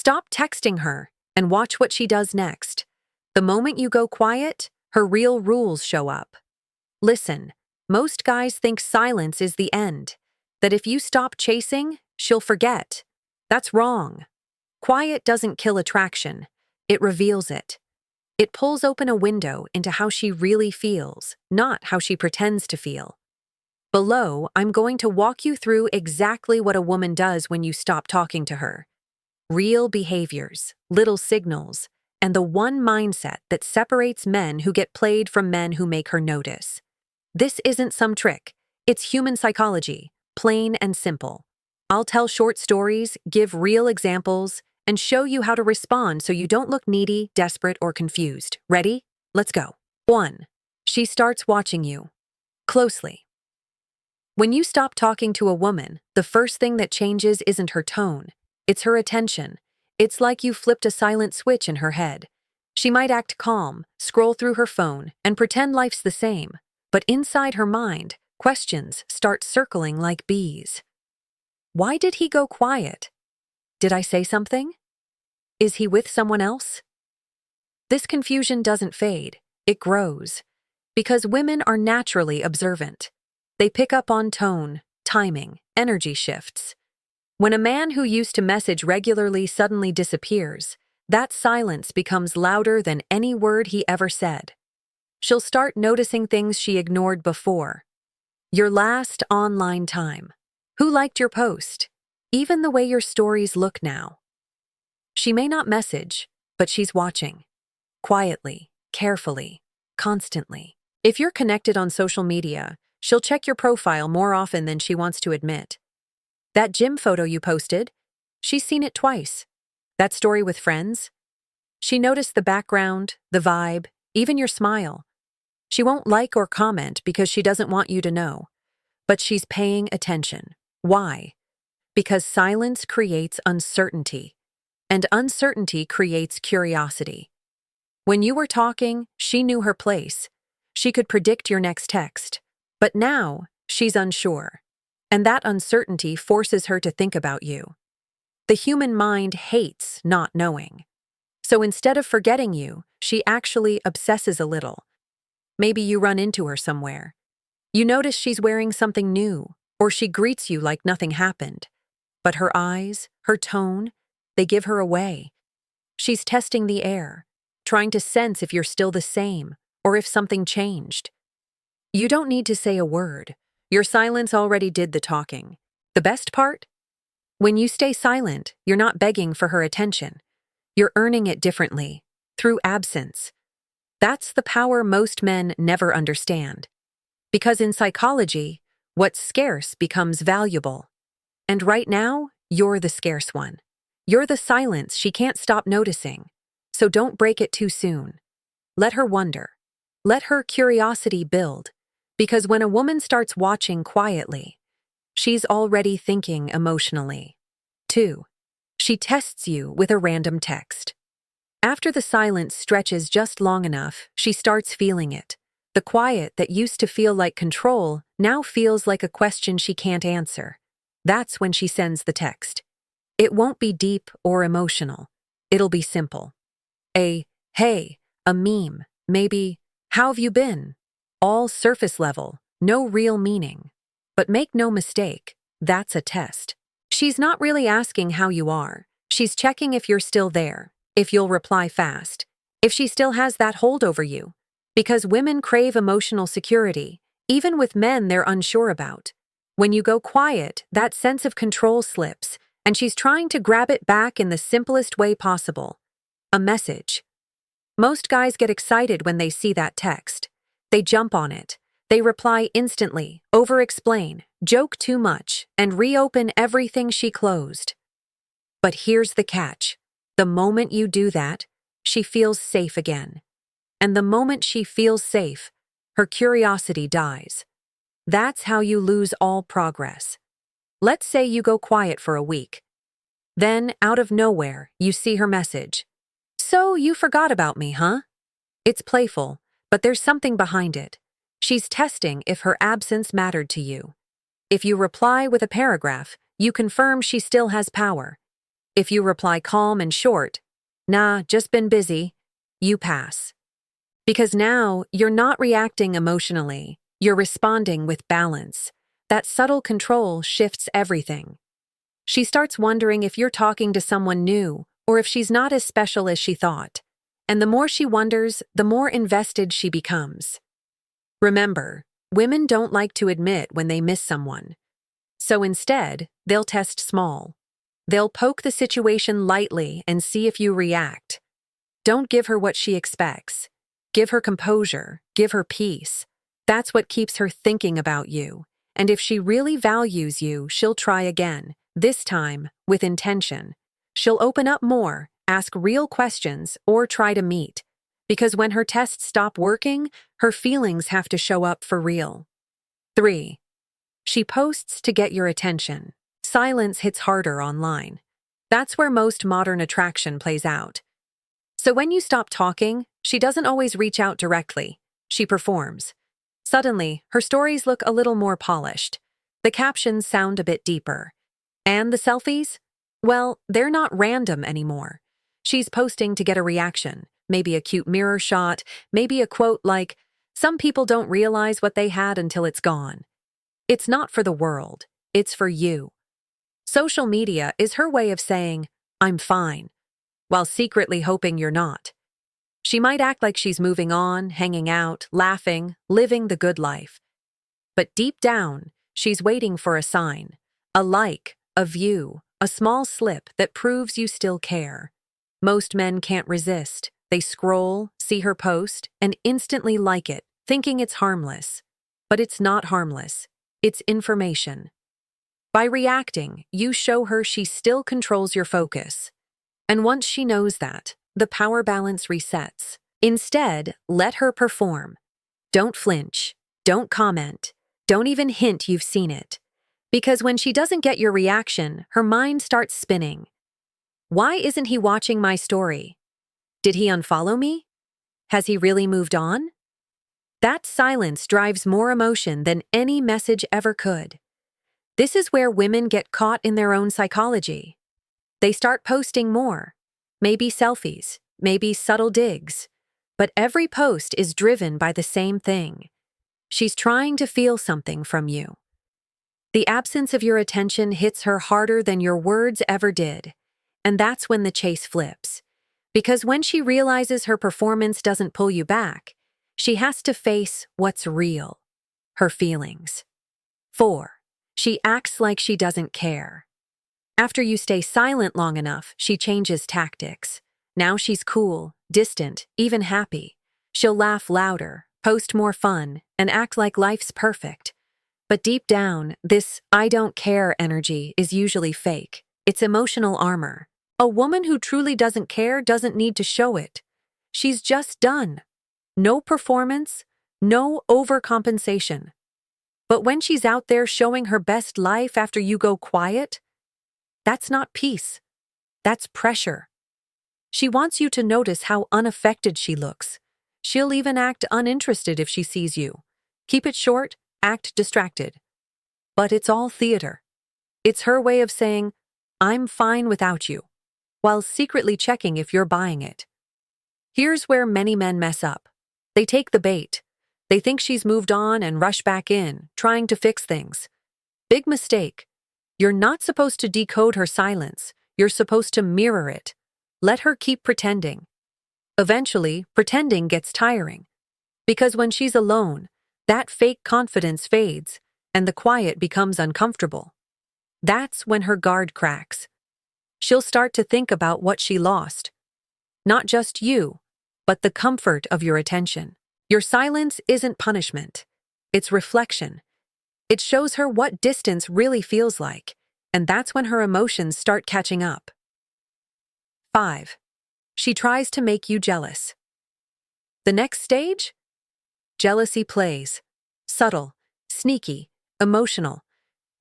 Stop texting her and watch what she does next. The moment you go quiet, her real rules show up. Listen, most guys think silence is the end, that if you stop chasing, she'll forget. That's wrong. Quiet doesn't kill attraction, it reveals it. It pulls open a window into how she really feels, not how she pretends to feel. Below, I'm going to walk you through exactly what a woman does when you stop talking to her. Real behaviors, little signals, and the one mindset that separates men who get played from men who make her notice. This isn't some trick. It's human psychology, plain and simple. I'll tell short stories, give real examples, and show you how to respond so you don't look needy, desperate, or confused. Ready? Let's go. 1. She starts watching you closely. When you stop talking to a woman, the first thing that changes isn't her tone, it's her attention. It's like you flipped a silent switch in her head. She might act calm, scroll through her phone, and pretend life's the same. But inside her mind, questions start circling like bees. Why did he go quiet? Did I say something? Is he with someone else? This confusion doesn't fade, it grows. Because women are naturally observant. They pick up on tone, timing, energy shifts. When a man who used to message regularly suddenly disappears, that silence becomes louder than any word he ever said. She'll start noticing things she ignored before. Your last online time. Who liked your post? Even the way your stories look now. She may not message, but she's watching. Quietly, carefully, constantly. If you're connected on social media, she'll check your profile more often than she wants to admit. That gym photo you posted, she's seen it twice. That story with friends, she noticed the background, the vibe, even your smile. She won't like or comment because she doesn't want you to know. But she's paying attention. Why? Because silence creates uncertainty, and uncertainty creates curiosity. When you were talking, she knew her place. She could predict your next text. But now, she's unsure. And that uncertainty forces her to think about you. The human mind hates not knowing. So instead of forgetting you, she actually obsesses a little. Maybe you run into her somewhere. You notice she's wearing something new, or she greets you like nothing happened. But her eyes, her tone, they give her away. She's testing the air, trying to sense if you're still the same, or if something changed. You don't need to say a word. Your silence already did the talking. The best part? When you stay silent, you're not begging for her attention. You're earning it differently, through absence. That's the power most men never understand. Because in psychology, what's scarce becomes valuable. And right now, you're the scarce one. You're the silence she can't stop noticing. So don't break it too soon. Let her wonder. Let her curiosity build. Because when a woman starts watching quietly, she's already thinking emotionally. 2. She tests you with a random text. After the silence stretches just long enough, she starts feeling it. The quiet that used to feel like control now feels like a question she can't answer. That's when she sends the text. It won't be deep or emotional. It'll be simple. Hey, a meme, maybe, how have you been? All surface level, no real meaning. But make no mistake, that's a test. She's not really asking how you are. She's checking if you're still there, if you'll reply fast, if she still has that hold over you. Because women crave emotional security, even with men they're unsure about. When you go quiet, that sense of control slips, and she's trying to grab it back in the simplest way possible. A message. Most guys get excited when they see that text. They jump on it. They reply instantly, over-explain, joke too much, and reopen everything she closed. But here's the catch. The moment you do that, she feels safe again. And the moment she feels safe, her curiosity dies. That's how you lose all progress. Let's say you go quiet for a week. Then, out of nowhere, you see her message. So you forgot about me, huh? It's playful, but there's something behind it. She's testing if her absence mattered to you. If you reply with a paragraph, you confirm she still has power. If you reply calm and short, "Nah, just been busy," you pass. Because now you're not reacting emotionally, you're responding with balance. That subtle control shifts everything. She starts wondering if you're talking to someone new or if she's not as special as she thought. And the more she wonders, the more invested she becomes. Remember, women don't like to admit when they miss someone. So instead, they'll test small. They'll poke the situation lightly and see if you react. Don't give her what she expects. Give her composure, give her peace. That's what keeps her thinking about you. And if she really values you, she'll try again, this time with intention. She'll open up more, ask real questions, or try to meet. Because when her tests stop working, her feelings have to show up for real. 3. She posts to get your attention. Silence hits harder online. That's where most modern attraction plays out. So when you stop talking, she doesn't always reach out directly. She performs. Suddenly, her stories look a little more polished. The captions sound a bit deeper. And the selfies? Well, they're not random anymore. She's posting to get a reaction, maybe a cute mirror shot, maybe a quote like, "Some people don't realize what they had until it's gone." It's not for the world, it's for you. Social media is her way of saying, "I'm fine," while secretly hoping you're not. She might act like she's moving on, hanging out, laughing, living the good life. But deep down, she's waiting for a sign, a like, a view, a small slip that proves you still care. Most men can't resist. They scroll, see her post, and instantly like it, thinking it's harmless. But it's not harmless. It's information. By reacting, you show her she still controls your focus. And once she knows that, the power balance resets. Instead, let her perform. Don't flinch. Don't comment. Don't even hint you've seen it. Because when she doesn't get your reaction, her mind starts spinning. Why isn't he watching my story? Did he unfollow me? Has he really moved on? That silence drives more emotion than any message ever could. This is where women get caught in their own psychology. They start posting more. Maybe selfies, maybe subtle digs. But every post is driven by the same thing. She's trying to feel something from you. The absence of your attention hits her harder than your words ever did. And that's when the chase flips. Because when she realizes her performance doesn't pull you back, she has to face what's real, her feelings. 4. She acts like she doesn't care. After you stay silent long enough, she changes tactics. Now she's cool, distant, even happy. She'll laugh louder, post more fun, and act like life's perfect. But deep down, this "I don't care" energy is usually fake. It's emotional armor. A woman who truly doesn't care doesn't need to show it. She's just done. No performance, no overcompensation. But when she's out there showing her best life after you go quiet, that's not peace. That's pressure. She wants you to notice how unaffected she looks. She'll even act uninterested if she sees you. Keep it short, act distracted. But it's all theater. It's her way of saying, "I'm fine without you," while secretly checking if you're buying it. Here's where many men mess up. They take the bait. They think she's moved on and rush back in, trying to fix things. Big mistake. You're not supposed to decode her silence. You're supposed to mirror it. Let her keep pretending. Eventually, pretending gets tiring. Because when she's alone, that fake confidence fades, and the quiet becomes uncomfortable. That's when her guard cracks. She'll start to think about what she lost. Not just you, but the comfort of your attention. Your silence isn't punishment. It's reflection. It shows her what distance really feels like, and that's when her emotions start catching up. 5. She tries to make you jealous. The next stage? Jealousy plays. Subtle, sneaky, emotional.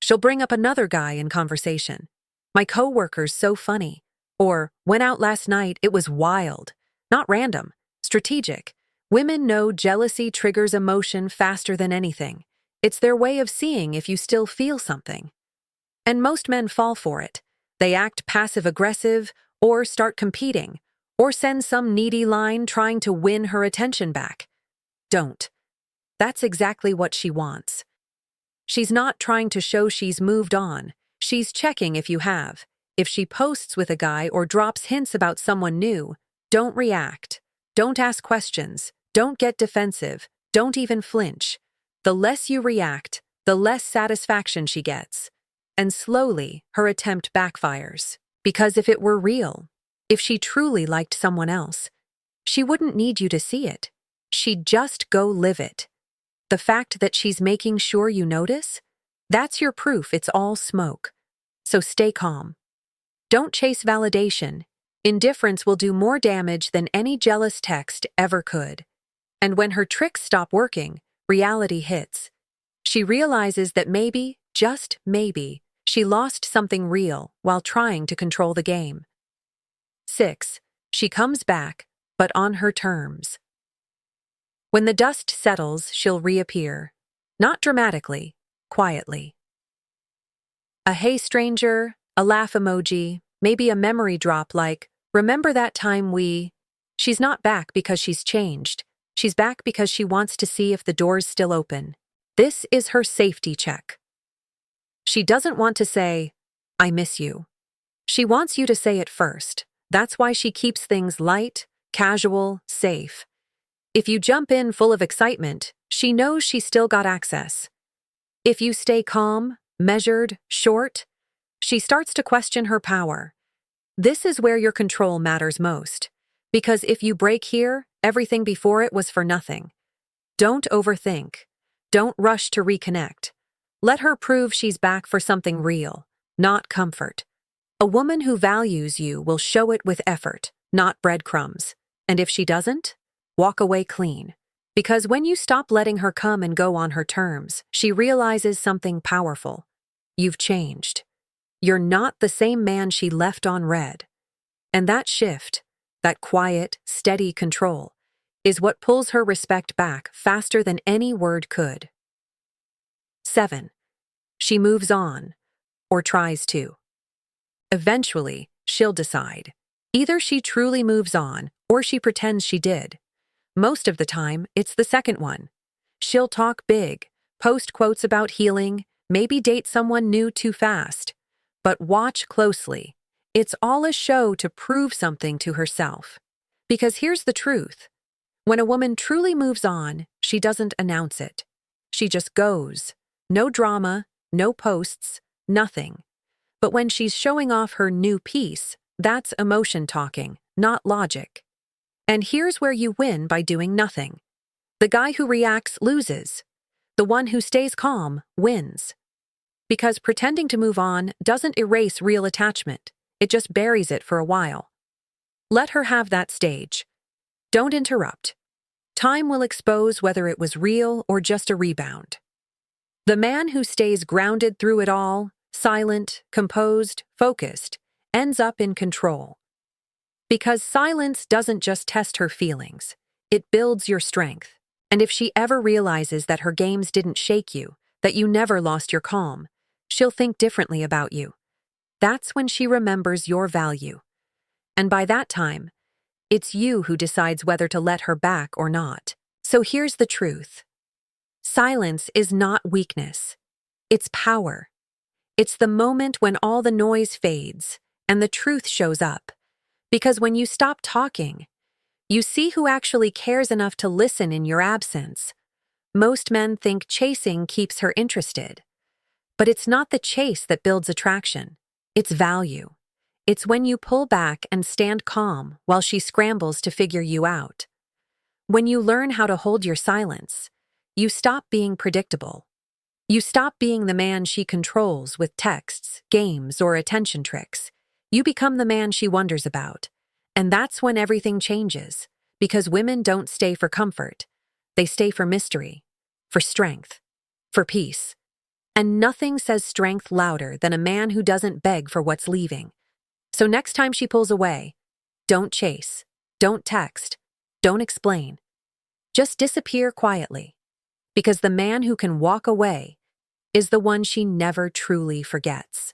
She'll bring up another guy in conversation. "My coworker's so funny." Or, "Went out last night, it was wild." Not random, strategic. Women know jealousy triggers emotion faster than anything. It's their way of seeing if you still feel something. And most men fall for it. They act passive-aggressive, or start competing, or send some needy line trying to win her attention back. Don't. That's exactly what she wants. She's not trying to show she's moved on. She's checking if you have. If she posts with a guy or drops hints about someone new, don't react. Don't ask questions. Don't get defensive. Don't even flinch. The less you react, the less satisfaction she gets. And slowly, her attempt backfires. Because if it were real, if she truly liked someone else, she wouldn't need you to see it. She'd just go live it. The fact that she's making sure you notice, that's your proof it's all smoke. So stay calm. Don't chase validation. Indifference will do more damage than any jealous text ever could. And when her tricks stop working, reality hits. She realizes that maybe, just maybe, she lost something real while trying to control the game. 6. She comes back, but on her terms. When the dust settles, she'll reappear. Not dramatically, quietly. A hey stranger, a laugh emoji, maybe a memory drop like, remember that time we… She's not back because she's changed. She's back because she wants to see if the door's still open. This is her safety check. She doesn't want to say, I miss you. She wants you to say it first. That's why she keeps things light, casual, safe. If you jump in full of excitement, she knows she's still got access. If you stay calm, measured, short, she starts to question her power. This is where your control matters most. Because if you break here, everything before it was for nothing. Don't overthink. Don't rush to reconnect. Let her prove she's back for something real, not comfort. A woman who values you will show it with effort, not breadcrumbs. And if she doesn't, walk away clean. Because when you stop letting her come and go on her terms, she realizes something powerful. You've changed. You're not the same man she left on red. And that shift, that quiet, steady control, is what pulls her respect back faster than any word could. 7. She moves on, or tries to. Eventually, she'll decide. Either she truly moves on, or she pretends she did. Most of the time, it's the second one. She'll talk big, post quotes about healing, maybe date someone new too fast. But watch closely. It's all a show to prove something to herself. Because here's the truth. When a woman truly moves on, she doesn't announce it. She just goes. No drama, no posts, nothing. But when she's showing off her new piece, that's emotion talking, not logic. And here's where you win by doing nothing. The guy who reacts loses. The one who stays calm wins. Because pretending to move on doesn't erase real attachment. It just buries it for a while. Let her have that stage. Don't interrupt. Time will expose whether it was real or just a rebound. The man who stays grounded through it all, silent, composed, focused, ends up in control. Because silence doesn't just test her feelings, it builds your strength. And if she ever realizes that her games didn't shake you, that you never lost your calm, she'll think differently about you. That's when she remembers your value. And by that time, it's you who decides whether to let her back or not. So here's the truth. Silence is not weakness. It's power. It's the moment when all the noise fades and the truth shows up. Because when you stop talking, you see who actually cares enough to listen in your absence. Most men think chasing keeps her interested. But it's not the chase that builds attraction. It's value. It's when you pull back and stand calm while she scrambles to figure you out. When you learn how to hold your silence, you stop being predictable. You stop being the man she controls with texts, games, or attention tricks. You become the man she wonders about. And that's when everything changes. Because women don't stay for comfort. They stay for mystery, for strength, for peace. And nothing says strength louder than a man who doesn't beg for what's leaving. So next time she pulls away, don't chase, don't text, don't explain. Just disappear quietly. Because the man who can walk away is the one she never truly forgets.